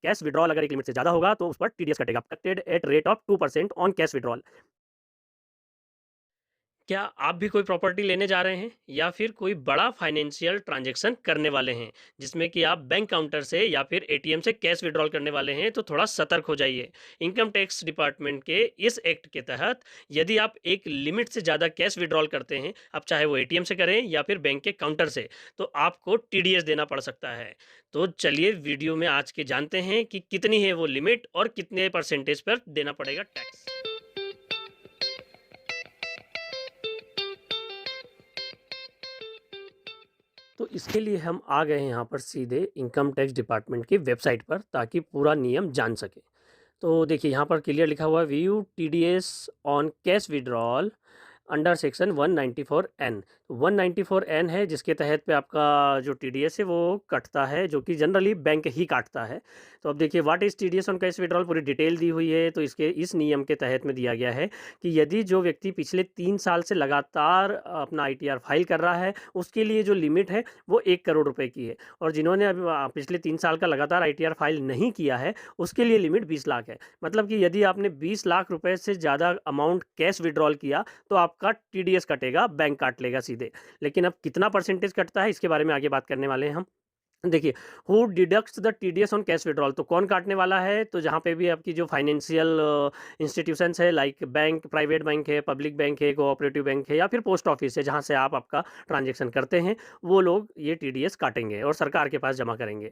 Cash withdrawal अगर एक limit से ज़्यादा होगा तो उस पर टीडीएस कटेगा, कटेड at rate of 2% on cash withdrawal. क्या आप भी कोई प्रॉपर्टी लेने जा रहे हैं या फिर कोई बड़ा फाइनेंशियल ट्रांजैक्शन करने वाले हैं जिसमें कि आप बैंक काउंटर से या फिर एटीएम से कैश विड्रॉल करने वाले हैं, तो थोड़ा सतर्क हो जाइए। इनकम टैक्स डिपार्टमेंट के इस एक्ट के तहत यदि आप एक लिमिट से ज़्यादा कैश विड्रॉल करते हैं, अब चाहे वो एटीएम से करें या फिर बैंक के काउंटर से, तो आपको टीडीएस देना पड़ सकता है। तो चलिए वीडियो में आज के जानते हैं कि कितनी है वो लिमिट और कितने परसेंटेज पर देना पड़ेगा टैक्स। तो इसके लिए हम आ गए हैं यहाँ पर सीधे इनकम टैक्स डिपार्टमेंट की वेबसाइट पर, ताकि पूरा नियम जान सकें। तो देखिए यहाँ पर क्लियर लिखा हुआ है, view TDS on cash withdrawal under section 194N। 194N है जिसके तहत पे आपका जो टीडीएस है वो कटता है, जो कि जनरली बैंक ही काटता है। तो अब देखिए what is TDS on cash withdrawal, पूरी डिटेल दी हुई है। तो इसके इस नियम के तहत में दिया गया है कि यदि जो व्यक्ति पिछले 3 साल से लगातार अपना आईटीआर फाइल कर रहा है, उसके लिए जो लिमिट है वो 1 करोड़ रुपए की है। और जिन्होंने अभी पिछले 3 साल का लगातार आईटीआर फाइल नहीं किया है, उसके लिए लिमिट 20 लाख है। मतलब कि यदि आपने 20 लाख रुपए से ज़्यादा अमाउंट कैश विड्रॉल किया तो आपका टीडीएस कटेगा, बैंक काट लेगा सीधे। लेकिन अब कितना परसेंटेज कटता है इसके बारे में आगे बात करने वाले हैं हम। देखिए, who deducts the TDS on cash withdrawal, तो कौन काटने वाला है? तो जहाँ पे भी आपकी जो फाइनेंशियल इंस्टीट्यूशंस है, लाइक बैंक, प्राइवेट बैंक है, पब्लिक बैंक है, कोऑपरेटिव बैंक है या फिर पोस्ट ऑफिस है, जहाँ से आप आपका ट्रांजैक्शन करते हैं, वो लोग ये टीडीएस काटेंगे और सरकार के पास जमा करेंगे।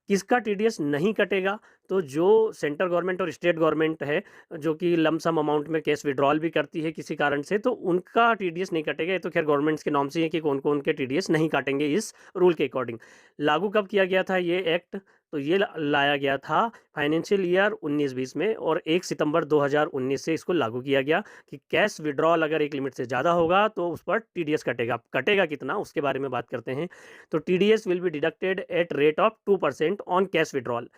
किसका टीडीएस नहीं कटेगा? तो जो सेंट्रल गवर्नमेंट और स्टेट गवर्नमेंट है, जो कि लमसम अमाउंट में कैश विड्रॉल भी करती है किसी कारण से, तो उनका टीडीएस नहीं कटेगा। ये तो खैर गवर्नमेंट्स के नॉर्म्स ही हैं कि कौन-कौन के टीडीएस नहीं काटेंगे इस रूल के अकॉर्डिंग। लागू कब किया गया था ये एक्ट? तो ये लाया गया था फाइनेंशियल ईयर 19-20 में, और 1 सितंबर 2019 से इसको लागू किया गया कि कैश विड्रॉल अगर एक लिमिट से ज़्यादा होगा तो उस पर टीडीएस कटेगा। कटेगा कितना, उसके बारे में बात करते हैं। तो TDS will be deducted at rate of 2% on cash withdrawal.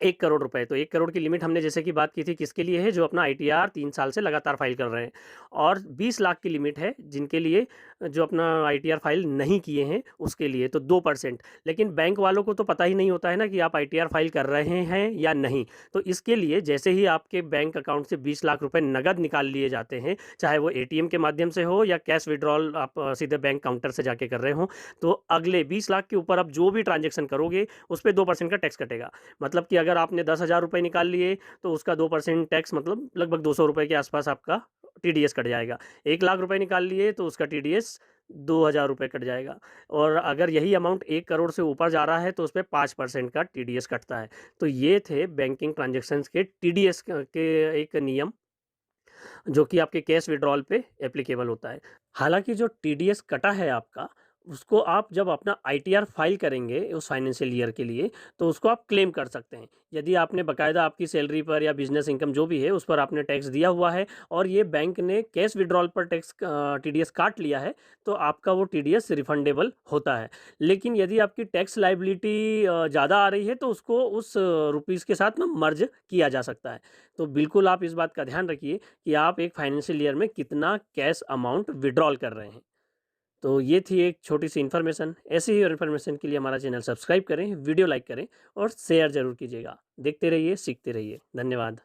1 crore रुपए, तो 1 करोड़ की लिमिट हमने जैसे कि बात की थी किसके लिए है? जो अपना आईटीआर 3 साल से लगातार फाइल कर रहे हैं। और 20 लाख की लिमिट है जिनके लिए, जो अपना आईटीआर फाइल नहीं किए हैं उसके लिए, तो 2%। लेकिन बैंक वालों को तो पता ही नहीं होता है ना कि आप आईटीआर फाइल कर रहे हैं या नहीं। तो इसके लिए जैसे ही आपके बैंक अकाउंट से 20 लाख रुपए नकद निकाल लिए जाते हैं, चाहे वो एटीएम के माध्यम से हो या कैश विड्रॉल आप सीधे बैंक काउंटर से जाके कर रहे हो, तो अगले 20 लाख के ऊपर आप जो भी ट्रांज़ैक्शन करोगे, उस पे 2% का टैक्स कटेगा। मतलब कि अगर आपने 10,000 रुपए निकाल लिए, तो उसका 2% टैक्स, मतलब लगभग 200 रुपए के आसपास आपका टीडीएस कट जाएगा। 1 लाख रुपए निकाल लिए तो उसका टीडीएस 2,000 रुपए कट जाएगा। और अगर यही अमाउंट 1 करोड़ से ऊपर जा रहा है तो उसपे 5% का टीडीएस कटता है। तो ये थे बैंकिंग ट्रांज़ैक्शंस के टीडीएस के एक नियम, जो कि आपके कैश विड्रॉल पे एप्लीकेबल होता है। हालाँकि जो टीडीएस कटा है आपका, उसको आप जब अपना आईटीआर फाइल करेंगे उस फाइनेंशियल ईयर के लिए, तो उसको आप क्लेम कर सकते हैं। यदि आपने बाकायदा आपकी सैलरी पर या बिज़नेस इनकम जो भी है, उस पर आपने टैक्स दिया हुआ है और ये बैंक ने कैश विड्रॉल पर टैक्स टीडीएस काट लिया है, तो आपका वो टीडीएस रिफंडेबल होता है। लेकिन यदि आपकी टैक्स लायबिलिटी ज़्यादा आ रही है, तो उसको उस रुपीज़ के साथ ना मर्ज किया जा सकता है। तो बिल्कुल आप इस बात का ध्यान रखिए कि आप एक फाइनेंशियल ईयर में कितना कैश अमाउंट विड्रॉल कर रहे हैं। तो ये थी एक छोटी-सी इन्फॉर्मेशन। ऐसे ही और इन्फॉर्मेशन के लिए हमारा चैनल सब्सक्राइब करें, वीडियो लाइक करें और शेयर ज़रूर कीजिएगा। देखते रहिए, सीखते रहिए। धन्यवाद।